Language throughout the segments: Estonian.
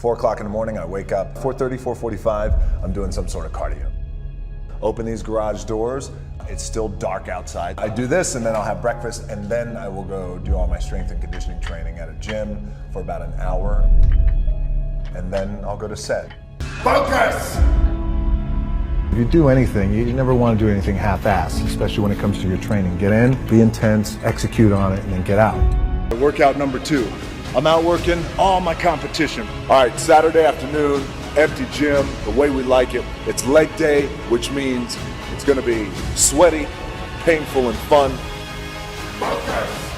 4 o'clock in the morning, I wake up, 4:30, 4:45, I'm doing some sort of cardio. Open these garage doors, it's still dark outside. I do this and then I'll have breakfast and then I will go do all my strength and conditioning training at a gym for about an hour. And then I'll go to set. Focus! If you do anything, you never want to do anything half-assed, especially when it comes to your training. Get in, be intense, execute on it, and then get out. Workout number 2. I'm out working all my competition. All right, Saturday afternoon, empty gym, the way we like it. It's leg day, which means it's gonna be sweaty, painful, and fun. Focus!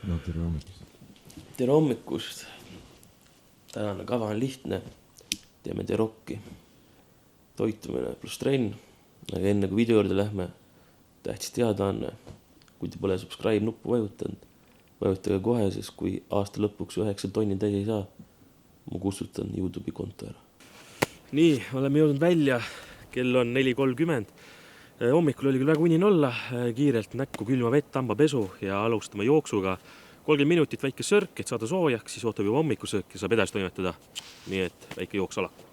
No tere hommikust. Tere hommikust. Tänane kava on lihtne. Teeme terokki. Toitumine pluss trenn. Aga enne kui video juurde lähme, tähtis teadaanne. Kui te pole subscribe nuppu vajutanud, vajutage kohe, sest kui aasta lõpuks 9 tonni täis ei saa, ma kustutan YouTube'i konto ära. Nii, oleme jõudnud välja. Kell on 4:30. Hommikul oli küll väga unin olla, kiirelt näkku külma vett, hambapesu ja alustame jooksuga. 30 minutit väike sörk, et saada soojaks, siis ootab juba hommikusöök ja saab edasi toimetada. Nii et väike jooks alaku.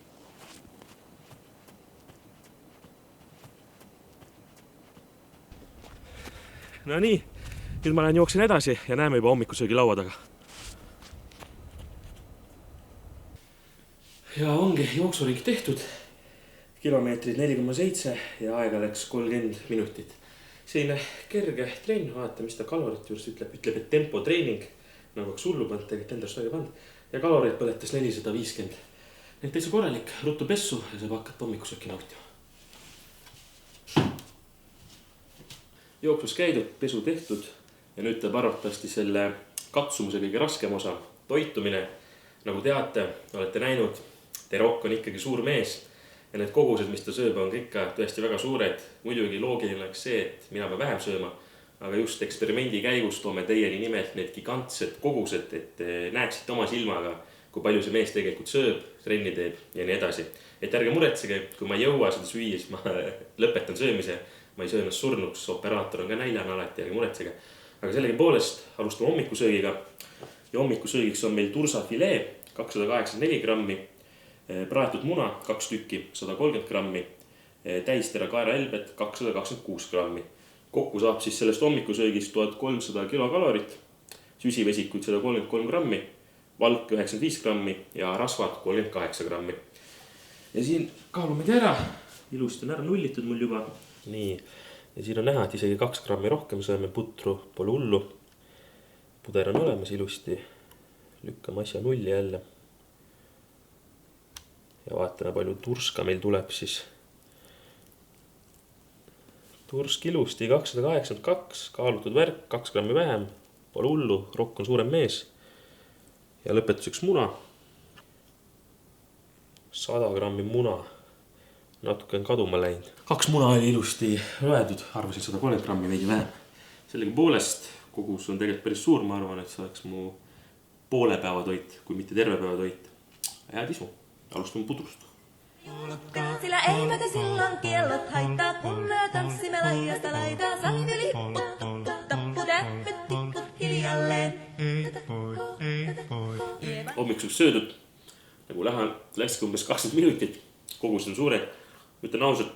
No nii, nüüd ma lähen jooksen edasi ja näeme juba hommikusöögi laua taga. Ja ongi jooksuring tehtud. Kilomeetrid 4,7 ja aega läks 30 minutit. Selline kerge trenn, vaata, mis ta kalorit juures ütleb, et tempotreening, nagu oleks hullu pand, tegelikult endast väga pand. Ja kalorit põletas 450. Nii täitsa korralik, ruttu pessu ja saab hakata hommikusööki nautima. Jooksus käidud, pesu tehtud ja nüüd teeb arvatavasti selle katsumuse kõige raskem osa, toitumine. Nagu teate, olete näinud, Terok on ikkagi suur mees ja need kogused, mis ta sööb, on ikka tõesti väga suured. Muidugi loogiline oleks see, et mina pean vähem sööma, aga just eksperimendi käigus toome teieni nimelt need gigantsed kogused, et näeksite oma silmaga, kui palju see mees tegelikult sööb, trenni teeb ja nii edasi. Et ärge muretsege, kui ma ei jõua seda süüa, siis ma lõpetan söömise, ma ei söö ennast surnuks, operaator on ka näljane alati, ärge muretsege. Aga sellegi poolest alustame hommikusöögiga ja hommikusöögiks on meil tursafilee 284 grammi, praetud muna 2 tükki 130 grammi, täistera kaerahelbet 226 grammi. Kokku saab siis sellest hommikusöögist 1300 kilokalorit, süsivesikuid 133 grammi, valk 95 grammi ja rasvad 38 grammi. Ja siin kaalumid ära, ilusti on ära nullitud mul juba. Nii, ja siin on näha, et isegi 2 grammi rohkem sööme putru, pole hullu. Puder on olemas ilusti, lükkame asja nulli jälle. Ja vaatame, palju turska meil tuleb siis. Tursk ilusti 282, kaalutud värk, 2 grammi vähem, pole hullu, rokk on suurem mees. Ja lõpetuseks muna. 100 grammi muna, natuke on kaduma läinud. 2 muna oli ilusti loedud, arvasin 130 grammi veidi vähem. Sellegi poolest kogus on tegelikult päris suur, ma arvan, et see oleks mu poole päeva toit, kui mitte terve päeva toit. Head isu. Alustame pudrust. Sillä eivät silloin kiellot haittaa, kun me tanssimme laidasta laitaa. Salin yli hipput, tappu, täppyt, tipput hiljalleen. Hommikuks söödud, nagu läkski umbes 20 minutit, kogus on suured. Ütlen ausalt,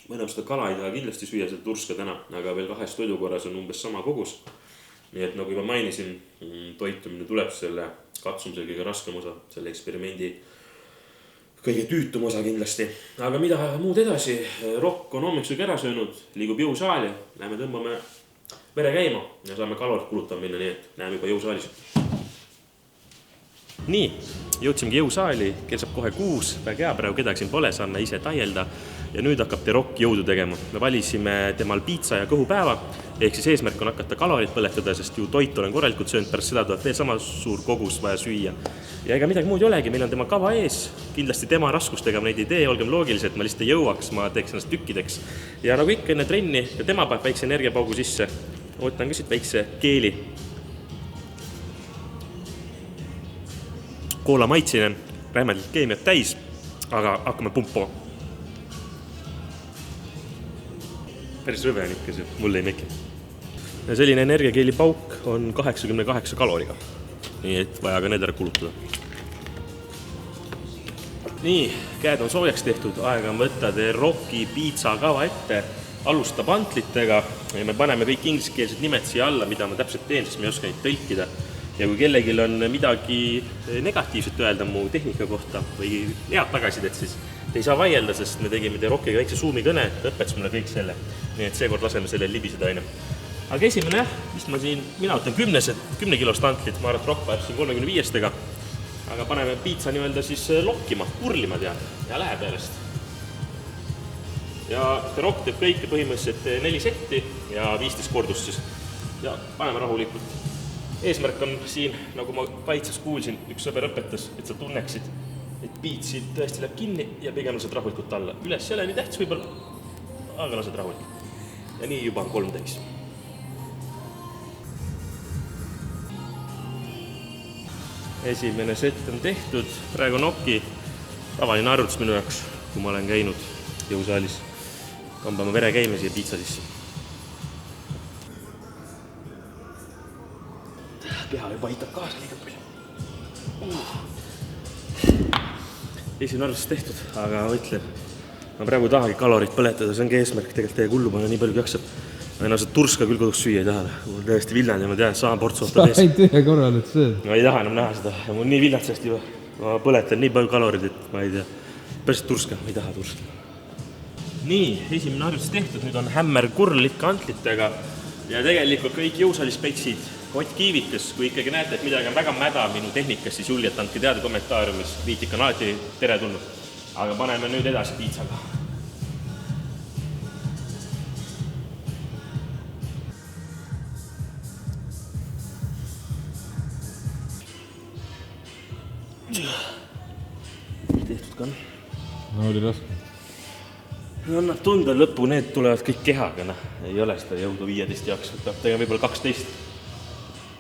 ma enam seda kala ei taha kindlasti süüa seda turska täna, aga veel 2 toidukorras on umbes sama kogus. Nii et nagu juba mainisin, toitumine tuleb selle katsumise kõige raskem osa, selle eksperimendi kõige tüütum osa kindlasti. Aga mida muud edasi? Rokk on hommikusöögi ära söönud, liigub jõusaali, läheme tõmbame vere käima ja saame kalorit kulutama minna, nii et näeme juba jõusaalis. Nii, jõudsimegi jõusaali, kell saab kohe 6, väga hea, praegu kedagi siin pole, saame ise taielda ja nüüd hakkab Terok jõudu tegema. Me valisime temal piitsa ja kõhupäeva, ehk siis eesmärk on hakata kalorit põletada, sest ju toit olen korralikult söönud, pärast seda tuleb veel sama suur kogus vaja süüa. Ja ega midagi muud ei olegi, meil on tema kava ees, kindlasti tema raskustega ma neid ei tee, olgem loogilised, ma lihtsalt ei jõuaks, ma teeks ennast tükkideks. Ja nagu ikka enne trenni, ja tema paneb väikse energiapaugu sisse, ootan ka siit väikse keeli. Coca-Cola maitsine, rämedalt keemiat täis, aga hakkame pumpama. Päris rõve on ikka see, mulle ei meki. Ja selline energiakeeli pauk on 88 kaloriga. Nii et vaja ka need ära kulutada. Nii, käed on soojaks tehtud, aega on võtta Rocki piitsa kava ette, alustab antlitega ja me paneme kõik ingliskeelsed nimed siia alla, mida ma täpselt teen, sest ma ei oska neid tõlkida. Ja kui kellelgi on midagi negatiivset öelda mu tehnika kohta või head tagasidet, siis te ei saa vaielda, sest me tegime Rockiga väikse Zoomi kõne, et õpetas mulle kõik selle. Nii et seekord laseme selle libiseda aina. Aga esimene, mis ma siin, mina võtan 10 kilost antlit, ma arvan, et Rock vajab siin 35-tega. Aga paneme piitsa nii-öelda siis lokkima, purlima ja läheb järjest. Ja Rock teeb kõike põhimõtteliselt 4 setti ja 15 kordust siis. Ja paneme rahulikult. Eesmärk on siin, nagu ma kaitses kuulsin, üks sõber õpetas, et sa tunneksid, et piitsid tõesti läheb kinni ja pigem lased rahulikult alla. Üles ei ole nii tähtis võib-olla, aga lased rahulikult. Ja nii juba on 3 täis. Esimene sett on tehtud, praegu on Rocki tavaline arvutus minu jaoks, kui ma olen käinud jõusaalis. Kambame vere käime siia piitsa sisse. Keha juba aitab kaasa liiga palju. Esimene arvutus tehtud, aga mõtlen, ma praegu tahagi kalorit põletada, see ongi eesmärk, tegelikult teie kullu panna nii palju kui jaksab. Ma ennast turska küll koduks süüa ei taha. Mul täiesti villan ja ma tean, sama ports ootab ees. Sa ainult ühe korral, et see. Ma ei taha enam näha seda. Ja mul nii villatsest juba. Ma põletan nii palju kalorid, et ma ei tea. Päris turska, ma ei taha turska. Nii, esimene arvutus tehtud. Nüüd on hämmer kurl ikka antlitega. Ja tegelikult kõik jõusaalispetsid, Ott Kiivikas, kui ikkagi näete, et midagi on väga mäda minu tehnikas, siis julgelt andke teada kommentaariumis. Kriitika on alati tere tulnud. Aga paneme nüüd edasi piitsaga. Tehtud ka. No oli raske. Annab tunda lõppu, need tulevad kõik kehaga. Ei ole seda jõudu 15 jaoks, peab tegema võib-olla 12.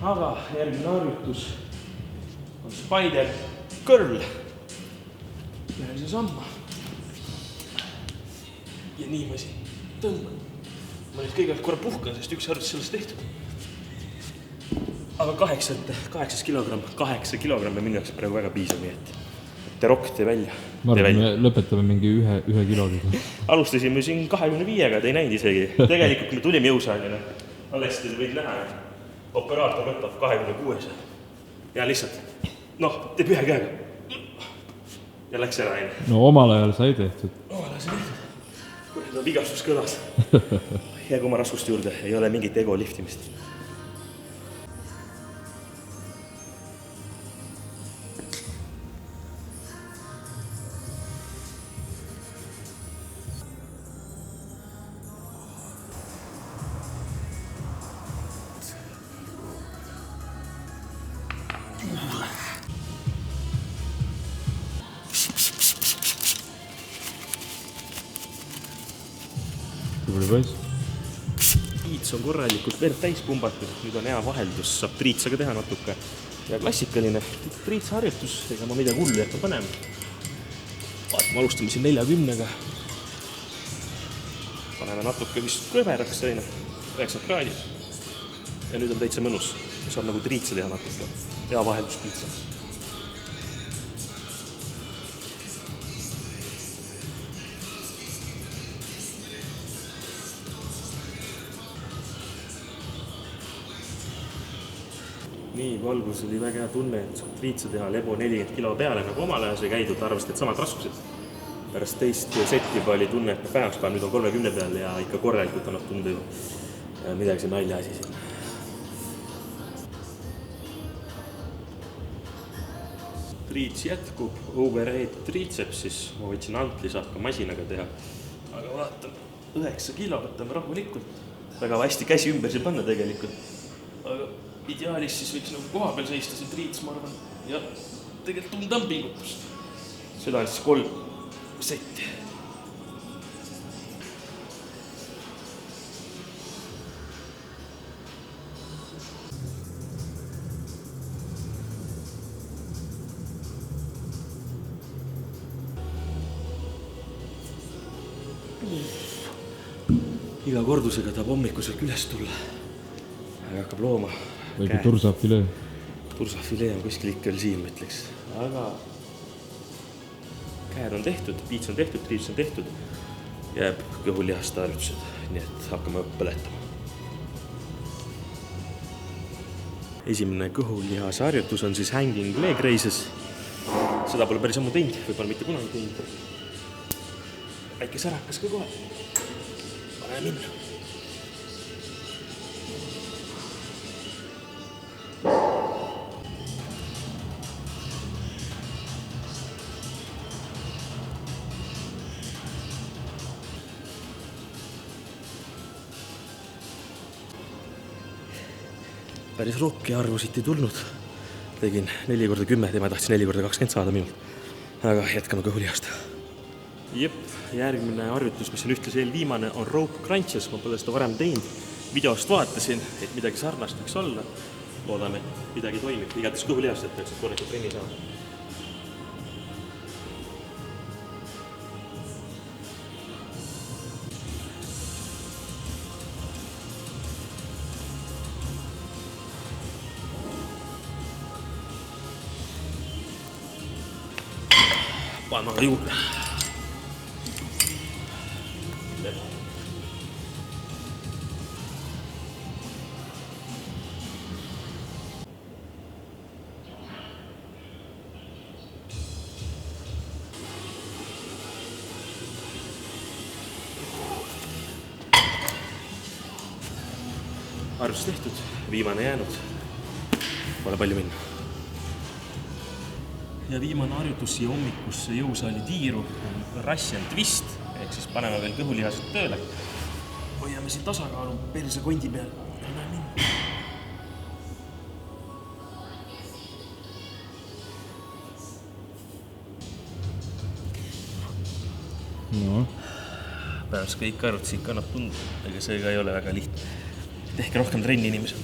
Aga järgmine harjutus on spider curl. Lähe see samma. Ja niimoodi tõmban. Ma nüüd kõigepealt korra puhkan, sest üks harjutus sellest tehtud. Aga 8 kilogrammi minu jaoks praegu väga piisav, nii et Rock tee välja. Ma arvan, me lõpetame mingi ühe kiloga. Alustasime siin 25-ga, te ei näinud isegi. Tegelikult, kui me tulime jõusaalile, alles te võid näha, operaator võtab 26. Ja lihtsalt, teeb ühe käega. Ja läks ära aina. No omal ajal sai tehtud. Omal ajal sai tehtud. Vigastus kõlas. Jäägu oma raskust juurde, ei ole mingit ego liftimist. Tubli poiss. Piits on korralikult verd täis pumbatud, nüüd on hea vaheldus, saab triitsaga teha natuke. Ja klassikaline triitsa harjutus, ega ma midagi hullu jätta panema. Me alustame siin 40-ga. Paneme natuke vist kõveraks saina, 9 kraadi. Ja nüüd on täitsa mõnus, saab nagu triitsa teha natuke. Hea vaheldus piitsa. Nii, valgus oli väga hea tunne, et saab triitsa teha lebo 40 kilo peale, nagu omal ajal sai käidud, arvast, et samad raskused. Pärast teist setti juba oli tunne, et päevaks päev nüüd on 30 peal ja ikka korralikult annab tunde ju. Ja midagi see nalja asi siin. Triits jätkub, overhead triitseps, siis ma võtsin antli, saab ka masinaga teha. Aga vaatan, 9 kilo võtame rahulikult. Väga hästi käsi ümber siin panna tegelikult. Aga ideaalis siis võiks nagu koha peal seista see triits, ma arvan. Ja tegelikult tunda on pingutust. Seda on siis 3 setti. iga kordusega tahab hommikuselt üles tulla. Aga hakkab looma. Või kui tursafilee. Tursafilee on kuskil ikka siin, ma ütleks. Aga käed on tehtud, piits on tehtud, triips on tehtud. Jääb kõhulihast harjutused, nii et hakkame põletama. Esimene kõhulihase harjutus on siis hanging leg raises. Seda pole päris ammu teinud, võib-olla mitte kunagi teinud. Väike särakas ka kohe. Pane minna. Päris rokki arvu siit ei tulnud. Tegin 4x10, tema tahtis 4x20 saada minult. Aga jätkame kõhulihast. Jep, järgmine harjutus, mis on ühtlasi eelviimane, on rope crunches. Ma pole seda varem teinud. Videost vaatasin, et midagi sarnast võiks olla. Loodame, et midagi toimib. Igates kõhulihast, et peaks korralikult trenni saama. Paneme aga juurde. Harjutus tehtud, viimane jäänud. Pole palju minna. Ja viimane harjutus siia hommikusse jõusaali tiiru on Russian twist, ehk siis paneme veel kõhulihased tööle. Hoiame siin tasakaalu perse kondi peal. No. Päevas kõik harjutus ikka annab tunda, ega see ka ei ole väga lihtne. Tehke rohkem trenni inimesed.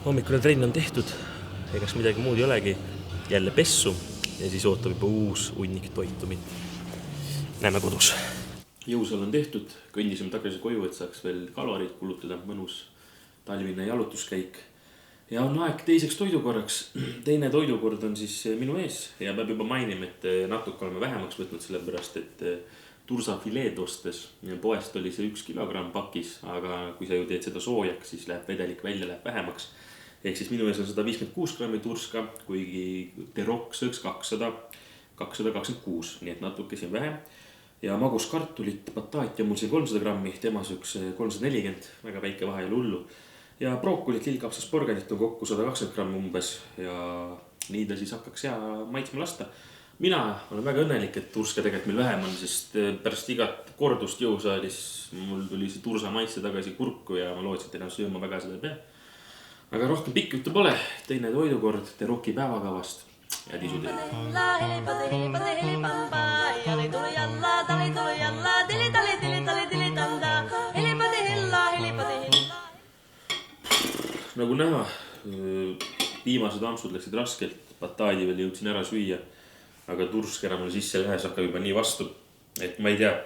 Hommikune trenn on tehtud, egas midagi muud ei olegi, jälle pessu ja siis ootab juba uus unnik toitu mind. Näeme kodus. Jõusaal on tehtud, kõndisime tagasi koju, et saaks veel kalorid kulutada, mõnus talvine jalutuskäik. Ja on aeg teiseks toidukorraks. Teine toidukord on siis minu ees ja peab juba mainima, et natuke oleme vähemaks võtnud sellepärast, et tursafileed ostes. Poest oli see 1 kilogramm pakis, aga kui sa ju teed seda soojaks, siis läheb vedelik välja, läheb vähemaks. Ehk siis minu ees on 156 grammi turska, kuigi Terok sööks 226, nii et natuke siin vähem. Ja maguskartulit, bataati on mul siin 300 grammi, tema sööks 340, väga väike vahe ei ole hullu. Ja brookolit, lillkapsast, porganit on kokku 120 grammi umbes ja nii ta siis hakkaks hea maitsma lasta. Mina olen väga õnnelik, et turska tegelikult meil vähem on, sest pärast igat kordust jõusaalis mul tuli see tursa maitse tagasi kurku ja ma lootsin, et enam sööma väga seda pea. Aga rohkem pikk juttu pole, teine toidukord Teroki päevakavast ja tisud ei. Nagu näha, viimased amsud läksid raskelt, bataadi veel jõudsin ära süüa, aga tursk enam sisse lähes hakkab juba nii vastu, et ma ei tea,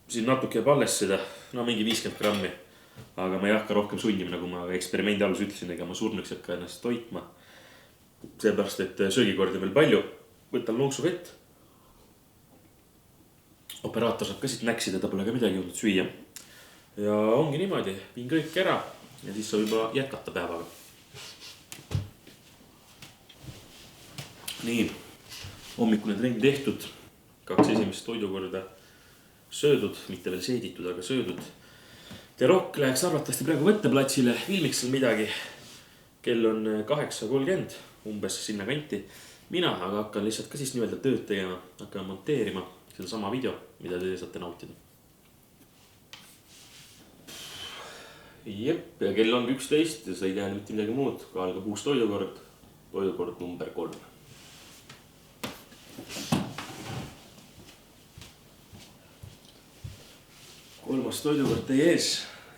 siin natuke jääb alles seda, no mingi 50 grammi. Aga ma ei hakka rohkem sunnima, nagu ma eksperimendi alus ütlesin, ega ma surnuks hakka ennast toitma. Seepärast, et söögikordi veel palju. Võtan lonksu vett. Operaator saab ka siit näksida, ta pole ka midagi jõudnud süüa. Ja ongi niimoodi, viin kõik ära ja siis saab juba jätkata päevaga. Nii, hommikune trenn tehtud. 2 esimest toidukorda söödud, mitte veel seeditud, aga söödud. Terok läheks arvatavasti praegu võtteplatsile, filmiks seal midagi. Kell on 8:30, umbes sinna kanti. Mina aga hakkan lihtsalt ka siis nii-öelda tööd tegema, hakkan monteerima seda sama video, mida te saate nautida. Jep, ja kell on 11 ja sa ei tea mitte midagi muud, kui algab uus toidukord, toidukord number 3. Kolmas toidukord teie ees.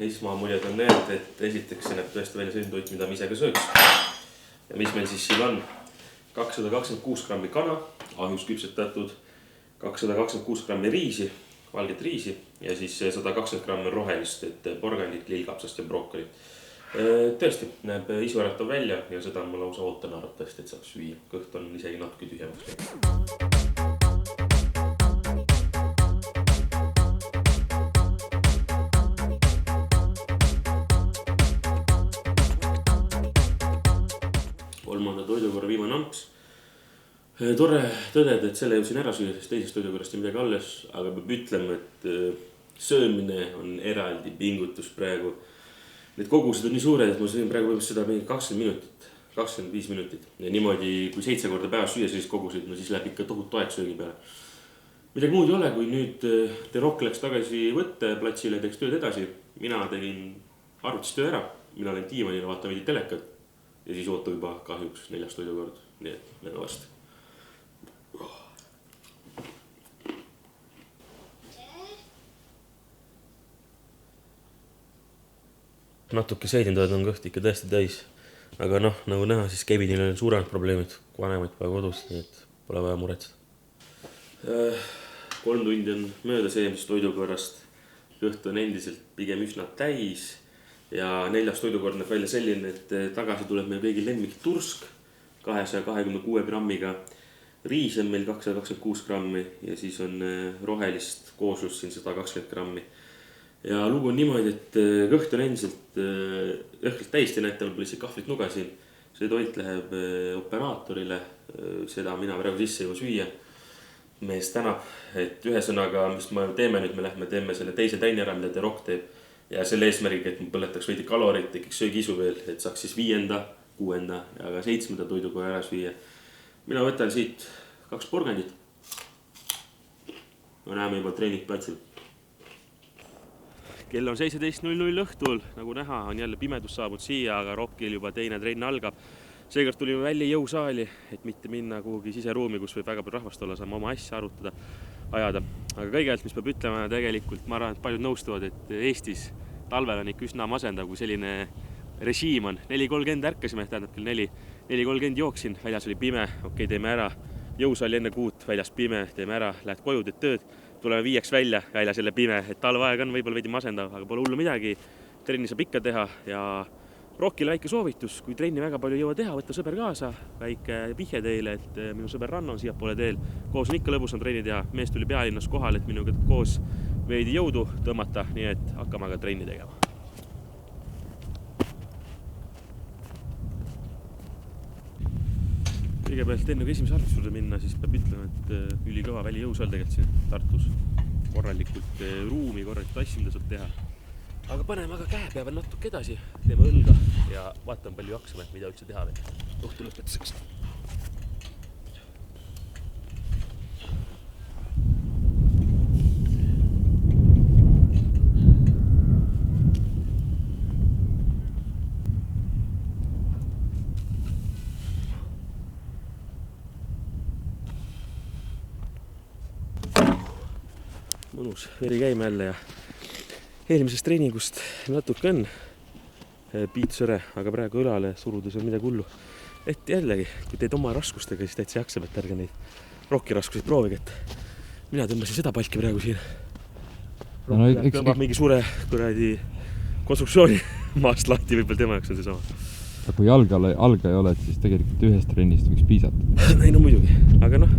Esmaamuljed on need, et esiteks see näeb tõesti välja selline toit, mida ma ise ka sööks. Ja mis meil siis siin on? 226 grammi kana, ahjus küpsetatud, 226 grammi riisi, valget riisi ja siis 120 grammi rohelist, et porgandit, lillkapsast ja brokkoli. Tõesti, näeb isuäratav välja ja seda ma lausa ootan arvatavasti, et saaks süüa. Kõht on isegi natuke tühjemaks läinud. Kolmanda toidukorra viimane amps. Tore tõdeda, et selle jõudsin ära süüa, sest teisest toidukorrast ei midagi alles, aga peab ütlema, et söömine on eraldi pingutus praegu. Need kogused on nii suured, et ma sõin praegu seda 20 minutit, 25 minutit. Ja niimoodi, kui 7 korda päevas süüa sellist kogusid, no siis läheb ikka tohutu aeg söögi peale. Midagi muud ei ole, kui nüüd Rock läks tagasi võtteplatsile, teeks tööd edasi. Mina tegin arvutistöö ära, mina olen diivanile, vaatan veidi telekat. Ja siis ootab juba kahjuks 4. toidukord, nii et lähme varsti. Natuke seedindavad on kõht ikka tõesti täis, aga noh, nagu näha, siis Kevinil on suuremad probleemid, kui vanemaid päeva kodus, nii et pole vaja muretseda. 3 tundi on möödas eelmisest toidukorrast, kõht on endiselt pigem üsna täis ja 4. toidukord näeb välja selline, et tagasi tuleb meil kõigi lemmik tursk 226 grammiga, riis on meil 226 grammi ja siis on rohelist kooslust siin 120 grammi. Ja lugu on niimoodi, et kõht on endiselt õhkelt täiesti, näete, mul pole lihtsalt kahvlit nuga siin. See toit läheb operaatorile, seda mina praegu sisse juba süüa. Mees tänab, et ühesõnaga, mis me teeme nüüd, me teeme selle teise trenni ära, mida Rock teeb. Ja selle eesmärgiga, et me põletaks veidi kalorit, tekiks söögiisu veel, et saaks siis 5., 6. ja ka 7. toidukorra ära süüa. Mina võtan siit 2 porgandit. Me näeme juba treenid platsil. Kell on 17.00 õhtul, nagu näha, on jälle pimedus saabunud siia, aga Rockil juba teine trenn algab. Seekord tulime välja jõusaali, et mitte minna kuhugi siseruumi, kus võib väga palju rahvast olla, saame oma asja arutada, ajada. Aga kõigelt, mis peab ütlema, tegelikult ma arvan, et paljud nõustuvad, et Eestis talvel on ikka üsna masendav, kui selline režiim on. 4.30 ärkasime, tähendab küll 4.30 jooksin, väljas oli pime, okei, teeme ära. Jõusaali enne 6, väljas pime, teeme ära, lähed koju, teed tööd. Tuleme 5 välja, väljas jälle pime, et talveaeg on võib-olla veidi masendav, aga pole hullu midagi. Trenni saab ikka teha ja Rockile väike soovitus, kui trenni väga palju ei jõua teha, võtta sõber kaasa. Väike vihje teile, et minu sõber Ranno on siiapoole teel. Koos on ikka lõbus on trenni teha. Mees tuli pealinnas kohal, et minuga koos veidi jõudu tõmmata, nii et hakkame aga trenni tegema. Kõigepealt enne kui esimese arvestuse minna, siis peab ütlema, et ülikõva välijõusaal tegelikult siin Tartus. Korralikult ruumi, korralikult asju, mida saab teha. Aga paneme aga käe peale natuke edasi, teeme õlga ja vaatame palju jaksame, mida üldse teha veel. Õhtu lõpetuseks. Mõnus veri käime jälle ja eelmisest treeningust natuke on piitsõre, aga praegu õlale surudes on midagi hullu. Et jällegi, kui teed oma raskustega, siis täitsa jaksab, et ärge neid Rocki raskusi proovige, et mina tõmbasin seda palki praegu siin. Rock tõmbab mingi suure kuradi konstruktsiooni maast lahti, võib-olla tema jaoks on see sama. Aga kui alga ei ole, siis tegelikult ühest trennist võiks piisata. Ei, no muidugi, aga noh,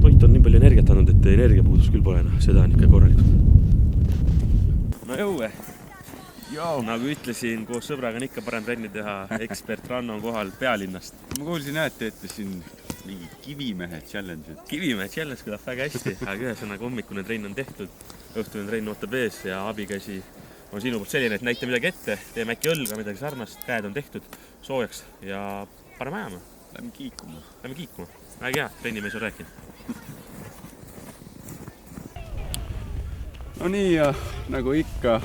toit on nii palju energiat andnud, et energiapuudus küll pole, seda on ikka korralikult. No jõue, nagu ütlesin, koos sõbraga on ikka parem trenni teha, ekspert Ranno on kohal pealinnast. Ma kuulsin, et teete siin mingi kivimehe challenge. Kivimehe challenge kõlab väga hästi, aga ühesõnaga hommikune trenn on tehtud, õhtune trenn ootab ees ja abikäsi on sinu poolt selline, et näita midagi ette, teeme äkki õlga, midagi sarnast, käed on tehtud soojaks ja paneme ajama. Lähme kiikuma. Väga hea, trennimees on rääkinud. No nii ja nagu ikka,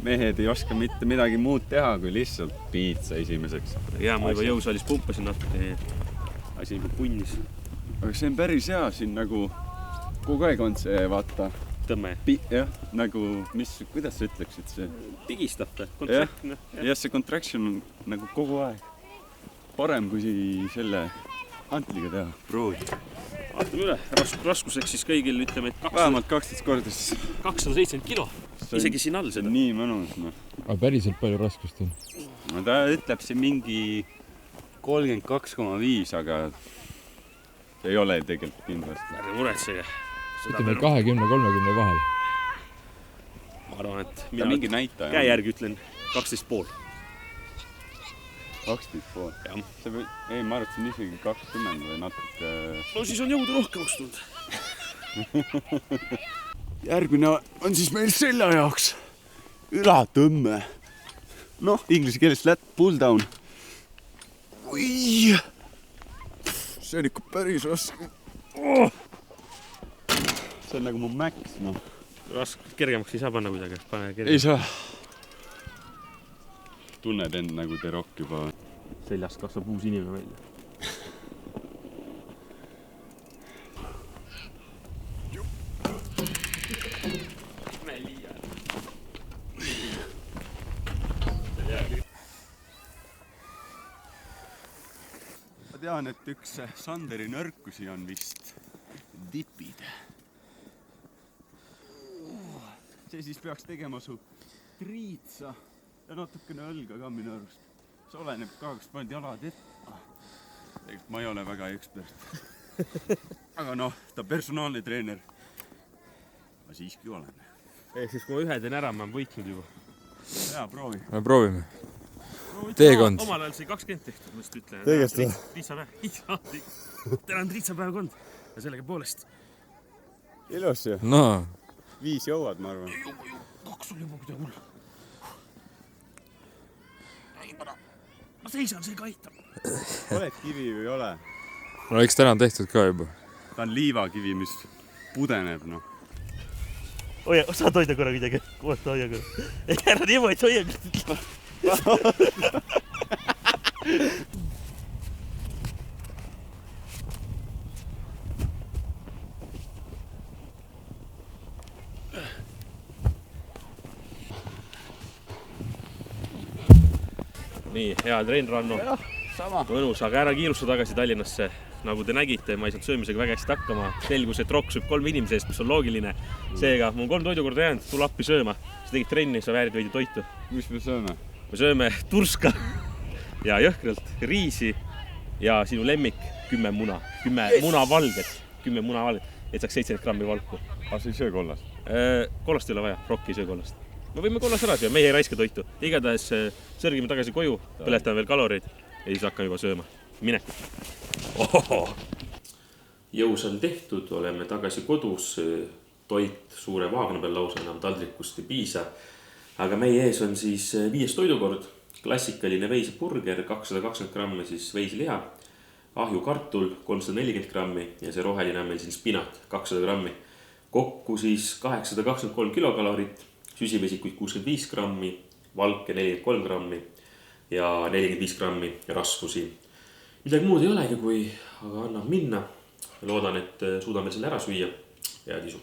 mehed ei oska mitte midagi muud teha, kui lihtsalt piitsa esimeseks. Ja ma juba jõusaalis pumpasin natuke, asi juba punnis. Aga see on päris hea, siin nagu kogu aeg on see, vaata. Tõmme. Jah, nagu, kuidas sa ütleksid see? Pigistab, contraction. Jah, see contraction on nagu kogu aeg. Parem kui selle antliga teha. Proovi. Vaatame üle, raskuseks siis kõigil ütleme, et vähemalt 12 korda siis. 270 kilo, isegi siin all seda. Nii mõnus, noh. Aga päriselt palju raskust on? No ta ütleb siin mingi 32,5, aga ei ole tegelikult kindlasti. Ärge muretsege. Ütleme 20-30 vahel. Ma arvan, et Ta mingi näitaja. käe järgi ütlen 12,5. 12,5. Jah. Ei, ma arvasin isegi 20 või natuke. No siis on jõudu rohkemaks tulnud. Järgmine on siis meil selja jaoks ülatõmme. Noh, inglise keeles flat pull down. Ui! See on ikka päris raske. See on nagu mu max, noh. Kergemaks ei saa panna kuidagi. Ei saa. Tunned end nagu The Rock juba. Seljast kasvab uus inimene välja. Ma tean, et üks Sanderi nõrkusi on vist dipid. See siis peaks tegema su triitsa ja natukene õlga ka minu arust. See oleneb ka, kas paned jalad ette. Tegelikult ma ei ole väga ekspert. Aga noh, ta personaalne treener. Ma siiski olen. Siis kui ma ühe teen ära, ma olen võitnud juba. Jaa, proovi. Me proovime. Teekond. Omal ajal sai 20 tehtud, ma just ütlen. Tegesti. Täna on triitsapäev kond. Ja sellega poolest. Ilus ju. No. 5 jõuad, ma arvan. 2 on juba kuidagi hull. Ma seisan, see ka aitab. Oled kivi või ei ole? No eks täna on tehtud ka juba. Ta on liivakivi, mis pudeneb, noh. Oja, saad hoida korra midagi? Kohta hoia korra. Ei, ära niimoodi hoia korra. Nii, hea trenn, Ranno. Sama. Mõnus, aga ära kiirusta tagasi Tallinnasse. Nagu te nägite, ma ei saanud söömisega väga hästi hakkama. Selgus, et Rock sööb 3 inimese eest, mis on loogiline. Seega, mul on 3 toidukorda jäänud, tule appi sööma. Sa tegid trenni, sa väärid veidi toitu. Mis me sööme? Me sööme turska ja jõhkralt riisi ja sinu lemmik 10 muna. 10 munavalget. 10 munavalget, et saaks 70 grammi valku. Aga sa ei söö kollast? Kollast ei ole vaja, Rock ei söö kollast. Me võime kollas ära süüa, meie ei raiska toitu. Igatahes sörgime tagasi koju, põletame veel kaloreid ja siis hakkame juba sööma. Minek. Jõus on tehtud, oleme tagasi kodus. Toit suure vaagna peal lausa enam taldrikust ei piisa. Aga meie ees on siis 5 toidukord. Klassikaline veisepurger, 220 grammi siis veiseliha, ahjukartul 340 grammi ja see roheline on meil siin spinat 200 grammi. Kokku siis 823 kilokalorit. Süsivesikuid 65 grammi, valke 43 grammi ja 45 grammi rasvusi. Midagi muud ei olegi, kui aga annab minna. Loodan, et suudame selle ära süüa. Head isu.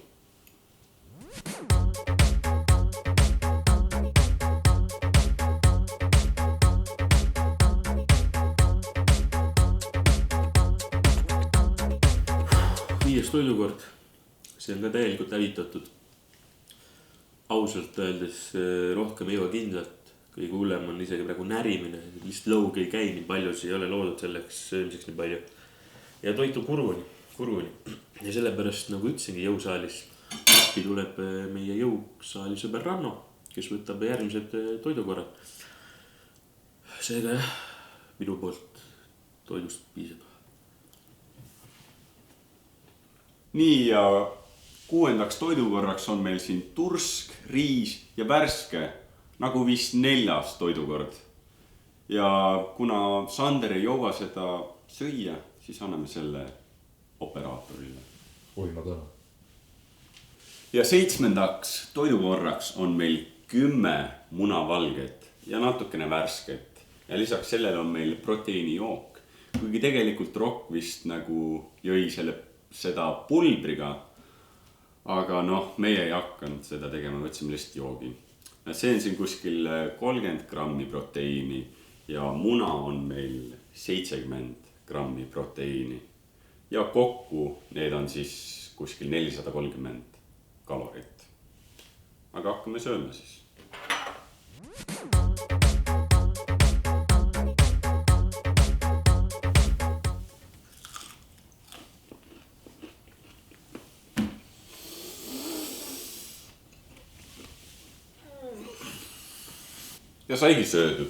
Viies toidukord. See on ka täielikult hävitatud. Ausalt öeldes rohkem ei jõua kindlalt. Kõige hullem on isegi praegu närimine. Lihtsalt lõug ei käi nii palju, see ei ole loodud selleks söömiseks nii palju. Ja toit on kurvuni. Ja sellepärast, nagu ütlesingi jõusaalis, appi tuleb meie jõusaali sõber Ranno, kes võtab järgmised toidukorrad. Seega jah, minu poolt toidust piisab. Nii ja 6. toidukorraks on meil siin tursk, riis ja värske, nagu vist 4. toidukord. Ja kuna Sander ei jõua seda süüa, siis anname selle operaatorile. Oi, ma tänan. Ja 7. toidukorraks on meil 10 munavalget ja natukene värsket. Ja lisaks sellele on meil proteiinijook. Kuigi tegelikult Rock vist nagu jõi seda pulbriga, aga noh, meie ei hakanud seda tegema, võtsime lihtsalt joogi. See on siin kuskil 30 grammi proteiini ja muna on meil 70 grammi proteiini. ja kokku need on siis kuskil 430 kalorit. Aga hakkame sööma siis. Ja saigi söödud.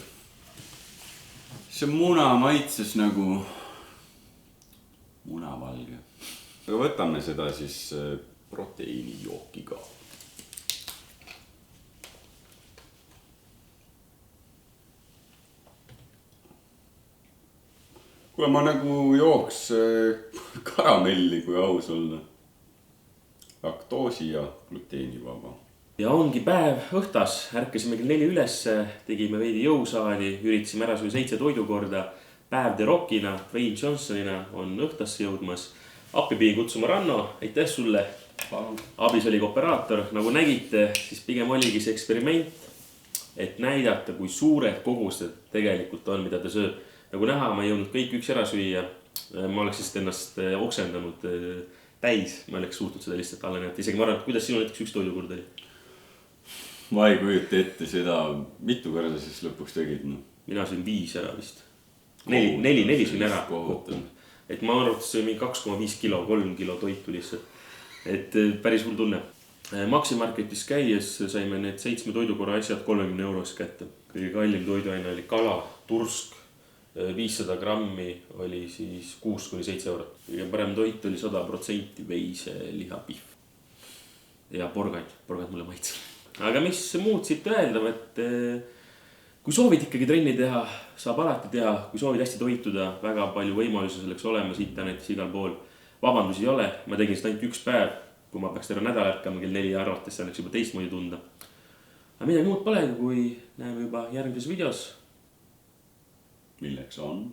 See muna maitses nagu munavalge. Aga võtame seda siis proteiinijooki ka. Kuule, ma nagu jooks karamelli, kui aus olla. Laktoosi ja gluteenivaba. Ja ongi päev õhtas, ärkasime kell 4 ülesse, tegime veidi jõusaali, üritasime ära süüa 7 toidukorda. Päev The Rockina, Dwayne Johnsonina on õhtasse jõudmas. Appi pidin kutsuma Ranno, aitäh sulle. Abis oli operaator, nagu nägite, siis pigem oligi see eksperiment, et näidata, kui suured kogused tegelikult on, mida ta sööb. Nagu näha, ma ei jõudnud kõik üks ära süüa. Ma oleks siis ennast oksendanud täis, ma oleks suutnud seda lihtsalt alla näidata. Isegi ma arvan, et kuidas sinu näiteks üks toidukord oli? Ma ei kujuta ette seda, mitu korda siis lõpuks tegid? No? Mina sõin 5 ära vist. 4 sõin ära. Et ma arvan, et see oli 2,5 kilo, 3 kilo toitu lihtsalt. Et päris hull tunne. Maximarketis käies saime need 7 toidukorra asjad 30 euros kätte. Kõige kallim toiduaine oli kala, tursk. 500 grammi oli siis 6-7 eurot. Kõige parem toit oli 100% veise lihapihv. Ja porgad mulle maitsevad. Aga mis muud siit öelda, et kui soovid ikkagi trenni teha, saab alati teha. Kui soovid hästi toituda, väga palju võimalusi selleks olemas internetis igal pool. Vabandusi ei ole, ma tegin seda ainult 1 päev. Kui ma peaks terve nädal ärkama kell 4 arvates, see oleks juba teistmoodi tunda. Aga midagi muud pole, kui näeme juba järgmises videos. Milleks on?